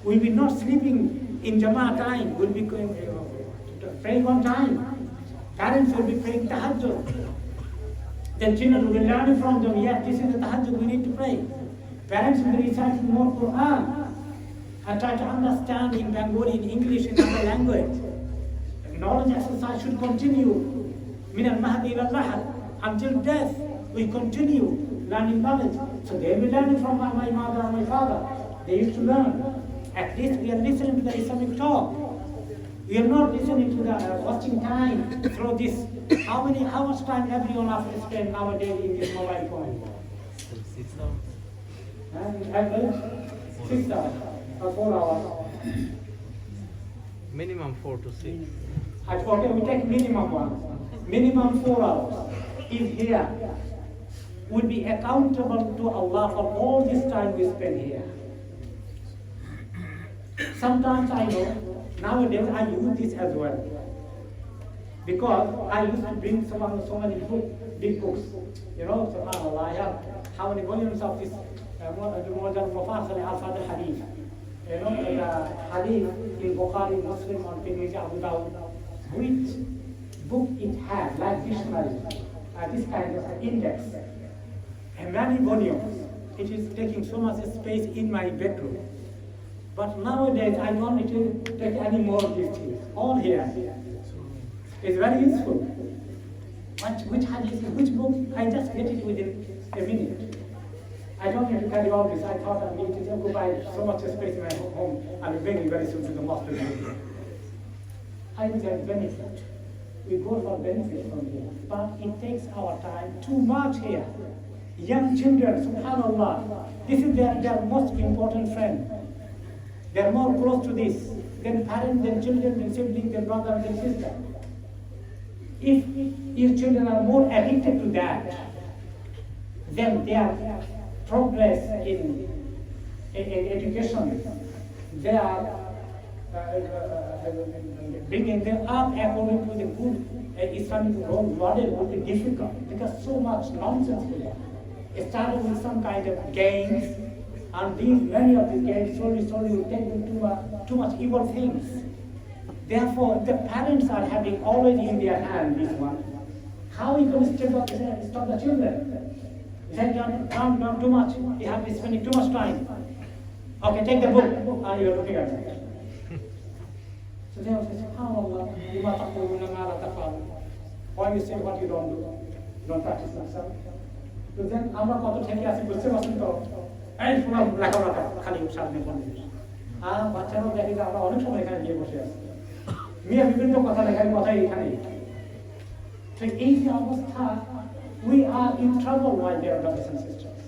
We'll be not sleeping in Jama'ah time. We'll be praying on time. Parents will be praying tahajjud. The children will be learning from them. Yes, this is the tahajjud we need to pray. Parents will be reciting more Quran and try to understand in Bengali, in English, in other language. Knowledge exercise should continue. Min al-mahdi ila al-lahad. Until death, we continue learning knowledge. So they will be learning from my mother and my father. They used to learn. At least we are listening to the Islamic talk. We are not listening to the watching time through this. How much time everyone has to spend nowadays in this mobile phone? 6 hours. And average 6 hours or 4 hours. Minimum 4 to 6. Okay, we take minimum one. Minimum 4 hours. If here, would be accountable to Allah for all this time we spend here. Sometimes I know, nowadays I use this as well. Because I used to bring so many big books. You know, subhanAllah, I have how many volumes of this Hadith. You know, the Hadith in Bukhari, Muslim, on Tirmidhi, Abu Dawud. Which book it has, like dictionary, this kind of index, and many volumes. It is taking so much space in my bedroom. But nowadays I don't need to take any more of these things. All here. It's very useful. Which hadith, which book, I just get it within a minute. I don't have to carry all this. I thought I need to occupy so much space in my home. I'll be bringing very soon to the mosque. I will get benefit. We go for benefit from here. But it takes our time too much here. Young children, subhanAllah, this is their most important friend. They are more close to this than parents, than children, than siblings, than brothers, than sisters. If your children are more addicted to that, then their progress in education, they are bringing them up according to the good Islamic role model will be difficult because so much nonsense with that. It started with some kind of games, and many of these games slowly will take them too much evil things. Therefore, the parents are having always in their hand this one. How are you going to stop the children? They don't too much. You have to be spending too much time. Okay, take the book. And you're looking at it. So they will say, SubhanAllah, why you say what you don't do? You don't practice yourself. So then, আমরা কত থেকে আসি বুঝতে পারছেন তো এই পুরো লেখাপড়া খালি সামনে বন্ধ আর বাচ্চারাও দেখি যে আমরা অনেক সময় এখানে গিয়ে বসে আছি মেয়ে বিভিন্ন কথা লেখার কথাই এখানে তো এই যে অবস্থা we are in trouble, my dear brothers and sisters.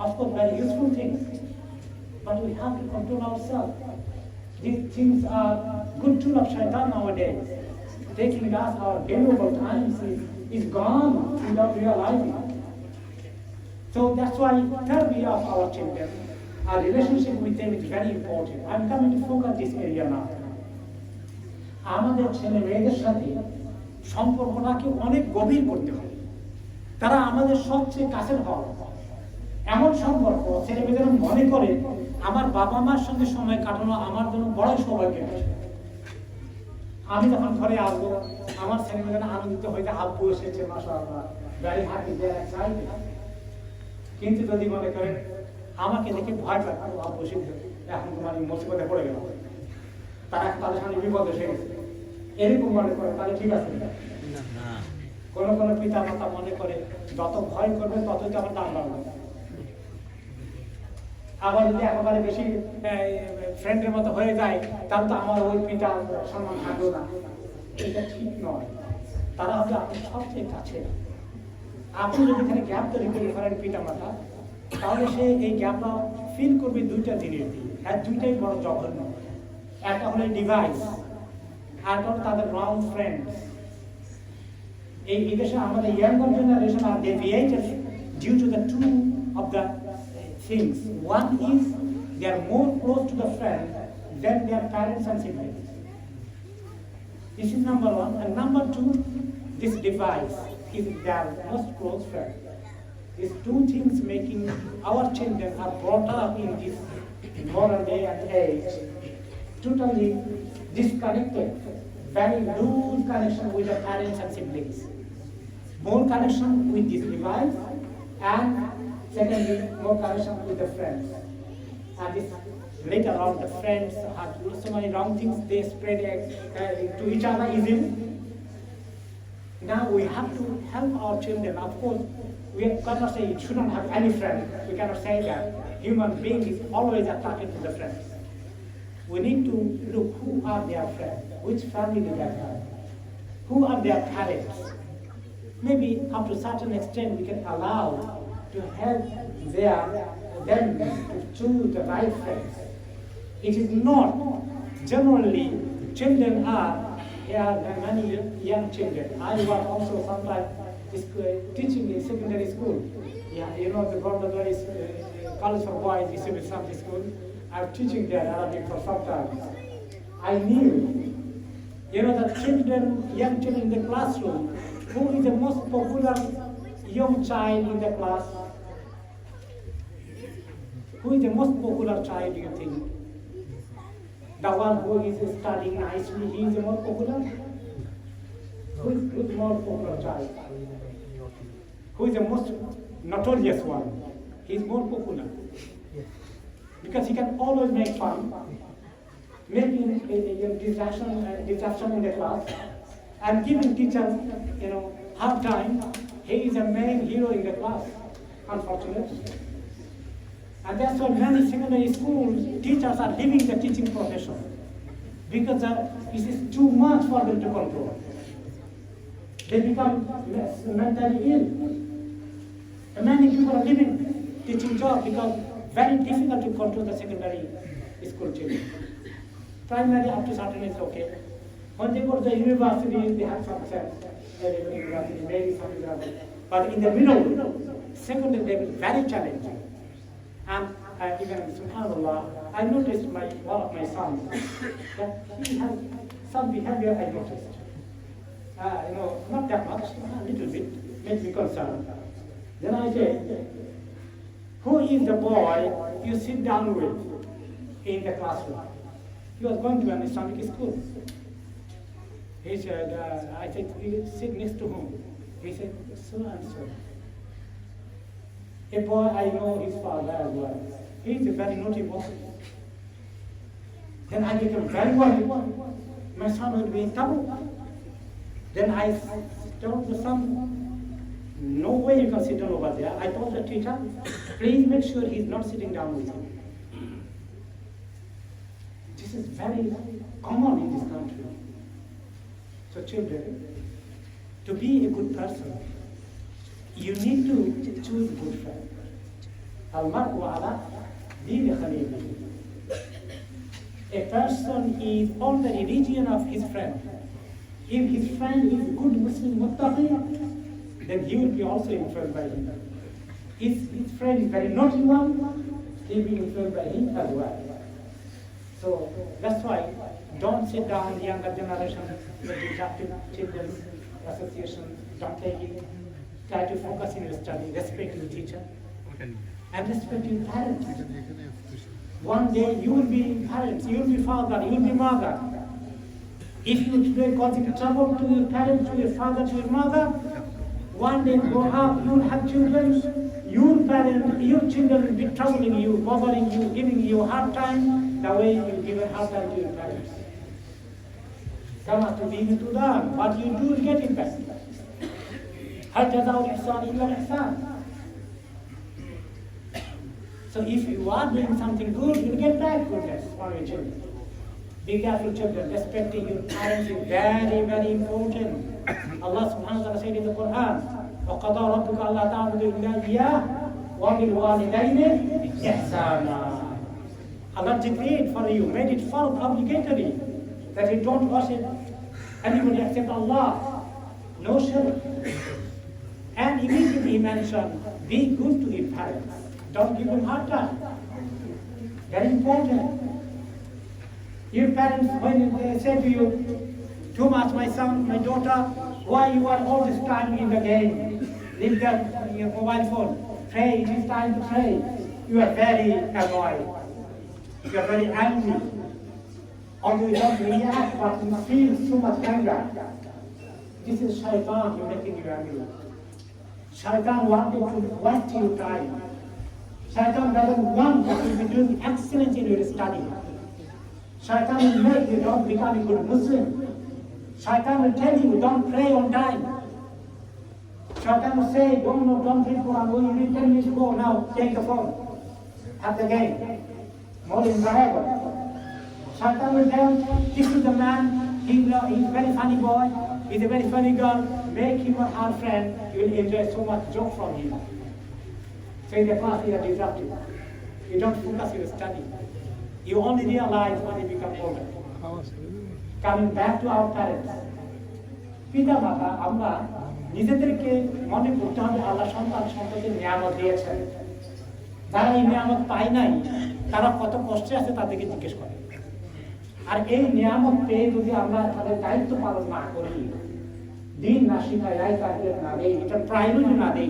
Of course, very useful things, but we have to control ourselves. These things are good tool of shaitan nowadays. Taking us our valuable time is gone without realizing. So that's why tarbiyah of our children, our relationship with them is very important. I'm coming to focus this area now. আমাদের ছেলে মেয়েদের সাথে সম্পর্কটাকে অনেক গভীর করতে হবে তারা আমাদের সবচেয়ে কাছের হওয়া এমন সম্পর্ক ছেলে মেয়েদের মনে করে আমার বাবা মার সঙ্গে সময় কাটানো আমার জন্য বড় সৌভাগ্যের বিষয় আমি যখন ঘরে আসবো আমার ছেলে মেয়েরা আনন্দিত হইতে আব্বু এসেছে মাশাআল্লাহ very happy they are excited কিন্তু যদি মনে করেন আমাকে দেখে ভয় পায় আব্বু এসেছে এখন তোমার মুসিবতে পড়ে গেল তাদের সামনে বিপদ এসে গেছে এরকম মনে করে তাহলে ঠিক আছে না কোন পিতা মাতা মনে করে যত ভয় করবে ততই আমার দাম বাড়বে আবার যদি একেবারে বেশি ফ্রেন্ডের মতো হয়ে যায় তাহলে তো আমার ওই পিতা সম্মান থাকবে না এটা ঠিক নয় তারা হবে আপনার সবচেয়ে কাছে আপনি যদি এখানে গ্যাপ তৈরি করে করেন পিতা মাতা তাহলে সে এই গ্যাপটা ফিল করবে দুইটা জিনিস দিয়ে আর দুইটাই বড় জঘন্য একটা হলো ডিভাইস আর একটা হলো তাদের রং ফ্রেন্ড এই বিদেশে আমাদের ইয়াঙ্গার জেনারেশন আর deviated due to the two of the things. One is they are more close to the friend than their parents and siblings. This is number one. And number two, this device is their most close friend. These two things making our children are brought up in this modern day and age, totally disconnected, very loose connection with the parents and siblings. More connection with this device, and secondly, more connection with the friends. And this, later on, the friends have so many wrong things they spread to each other easily. Now we have to help our children. Of course, we cannot say it shouldn't have any friend. We cannot say that. Human being is always attracted to the friends. We need to look who are their friends, which family do they have, who are their parents. Maybe up to a certain extent we can allow to help them to choose the right friends. It is not generally children are here many young children. I was also sometimes teaching in secondary school. Yeah, you know the Bangla is college for boys, is in Sunday school. I'm teaching there Arabic for some time. I knew, you know, the children, young children in the classroom, who is the most popular young child in the class? Who is the most popular child, do you think? The one who is studying nicely, he is the most popular? Who is the more popular child? Who is the most notorious one? He is more popular. Because he can always make fun, making a distraction in the class, and giving teachers, you know, hard time. He is a main hero in the class, unfortunately. And that's why many secondary school teachers are leaving the teaching profession, because it is too much for them to control. They become mentally ill. And many people are leaving teaching job because very difficult to control the secondary school children. Primary up to certain is okay. When they go to the university, they have some sense. University, maybe some university. But in the middle, secondary level, very challenging. And even subhanAllah, I noticed one of my sons, that he has some behavior I noticed. You know, not that much, a little bit, makes me concerned. Then I say, who is the boy you sit down with in the classroom? He was going to an Islamic school. He said, I said, you sit next to whom? He said, so and so. A boy, I know his father as well. He is a very naughty boy. Then I became very worried. My son will be in trouble. Then I told the son, no way you can sit down over there. I told the teacher, please make sure he's not sitting down with you. This is very common in this country. So children, to be a good person, you need to choose a good friend. Al-mar'u ala dini khalilihi. A person is on the religion of his friend. If his friend is good Muslim muttaqi, then he will be also influenced by him. His friend is very naughty one, he will be influenced by him as well. So that's why don't sit down the younger generation with the Adopted Children's Association, don't take it. Try to focus in your study, respect your teacher, and respect your parents. One day you will be parents, you will be father, you will be mother. If you today causing trouble to your parents, to your father, to your mother, one day grow up, you will have children, your parents, your children will be troubling you, bothering you, giving you a hard time, the way you give a hard time to your parents. Kama tudinu, what you do will get impacted. Hal jazā'ul ihsān illal ihsān. So if you are doing something good, you'll get back goodness from your children. Be careful, children. Respecting your parents is very, very important. Allah subhanahu wa ta'ala said in the Quran, وَقَضَى رَبُّكَ أَلَّا تَعْبُدُوا إِلَّا إِيَّاهُ وَبِالْوَالِدَيْنِ إِحْسَانًا. Allah decreed for you, made it fard obligatory, that you don't worship anybody except Allah. No shirk. And immediately he mentioned, be good to your parents. Don't give them hard time. Very important. Your parents, when they say to you, too much, my son, my daughter, why you are all this time in the game? Leave your mobile phone. Pray, it is time to pray. You are very annoyed. You are very angry. Although you don't react, but you feel so much anger. This is shaitan making you angry. Shaitan wanted to waste your time. Shaitan doesn't want that you be doing excellent in your study. Shaitan will make you don't become a good Muslim. Shaitan will tell you don't pray on time. Shaitan will say don't read Quran. Oh, you need 10 minutes to go now. Take the phone. Have the game. More in driver. Shaitan will tell this is the man. He's a very funny boy. He's a very funny girl. Make him our friend. You will enjoy so much joke from him. So in the class you are disrupted. You don't focus your study. You only realize when you become older. Coming back to our parents. পিতা মাতা আমরা নিজেদেরকে মনে করতে হবে আল্লাহ সন্তান সন্ততির নিয়ামত দিয়েছেন। যারা এই নিয়ামত পায় নাই তারা কত কষ্টে আছে তাদেরকে জিজ্ঞেস করে। আর এই নিয়ামত পেয়ে যদি আমরা তাদের দায়িত্ব পালন না করি, দিন না শিখাই, আয় কাটিয়ে না দেই, এটা প্রায়োরিটি না দেই,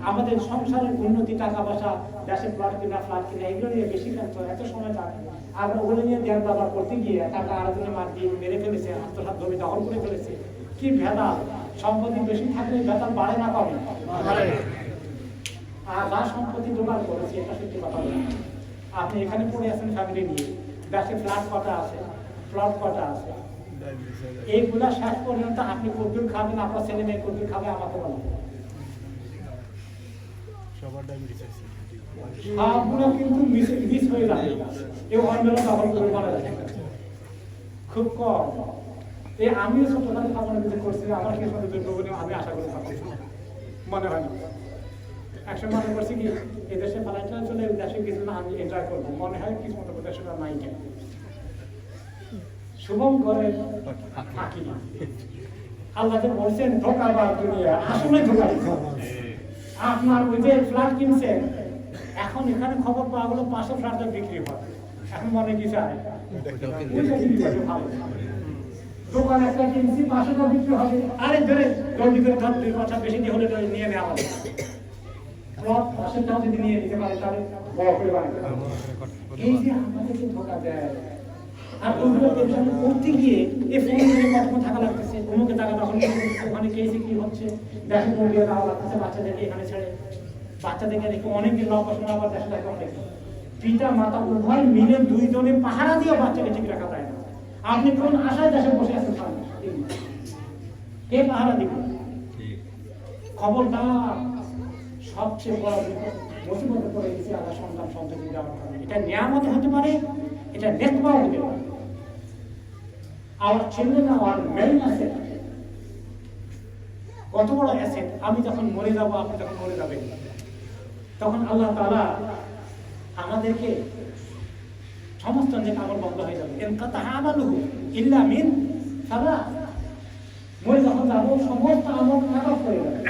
আমাদের সংসারের উন্নতি, টাকা পয়সা, দেশে প্লট কিনা, ফ্ল্যাট কিনা, এগুলো নিয়ে বেশি কেন এত সময় থাকে। আমরা ওগুলো নিয়ে দেড় বাবা করতে গিয়ে টাকা আরেকজনে মার দিয়ে মেরে ফেলেছে, আত্মসাৎ জমি দখল করে ফেলেছে। কি ভেদাল! সম্পত্তি বেশি থাকলে ভেদাল বাড়ে না কমে? আর যা সম্পত্তি জোগাড় করেছে এটা সত্যি কথা বলে। আপনি এখানে পড়ে আছেন ফ্যামিলি নিয়ে, দেশে ফ্ল্যাট কটা আছে, প্লট কটা আছে, এইগুলা শেষ পর্যন্ত আপনি কদ্দুর খাবেন, আপনার ছেলে মেয়ে কদ্দুর খাবে, আমাকে বলেন সবগুলো কিন্তু মিস হয়ে যাবে। এই অঞ্চল দখল করে বলা যায় খুব কম। এই আমিও ছোটখাটো খাবারের ভিতরে করছি, আমার কি সাথে যোগ্য বলে আমি আশা করে থাকছি, মনে হয় না। একসময় মনে করছি কি এদেশে পালাইতে চলে দেশে কিছু না আমি এনজয় করবো, মনে হয় কিছু মতো দেশে নাই কেন শুভম করে থাকি। আল্লাহ যে বলছেন ধোকাবাজ দুনিয়া, আসলে ধোকাবাজ। আপনার ওই যে ফ্ল্যাট কিনছেন, এখন এখানে খবর পাওয়া গেলো 500 ফ্ল্যাট বিক্রি হয়। এখন মনে কি চায় ভালো দোকান একটা কিনছি 500 টাকা বিক্রি হবে, আরে ধরে জলদি করে ধর 2 পয়সা বেশি দিয়ে হলে নিয়ে নেওয়া হবে। প্লট 500 টাকা যদি নিয়ে নিতে পারে তাহলে বড় করে বাড়বে। এই যে আমাদেরকে ধোকা দেয়, আর ওইগুলো টেনশন করতে গিয়ে এই ফোন নিয়ে কতক্ষণ থাকা লাগতেছে, অমুকে টাকা তখন ওখানে কেসে কি হচ্ছে, দেশে পড়িয়ে দেওয়া লাগতেছে বাচ্চাদেরকে এখানে ছেড়ে। বাচ্চাদেরকে রেখে অনেকদিন পড়াশোনা আবার দেশে থাকে অনেক। পিতা মাতা উভয় মিলে 2 জনে পাহারা দিয়ে বাচ্চাকে ঠিক রাখা যায় না। আপনি কোন আশায় দেশে বসে আছেন? কে পাহারা দিবে? খবরদার, সবচেয়ে বড় মুসিবতে পড়ে গেছে আল্লাহ সন্তান সন্ততি দেওয়ার কারণে। এটা নিয়ামত হতে পারে, এটা নেকবাও হতে পারে। আমার children are main asset। কত বড় অ্যাসেট! আমি যখন মরে যাব, আপনি যখন মরে যাবেন, তখন আল্লাহ তাআলা আমাদেরকে সমস্ত যে আমল বন্ধ হয়ে যাবে। ইনকাতা'আমালুহু ইল্লা মিন সালাস। মরে যখন যাব সমস্ত আমল খারাপ হয়ে যাবে।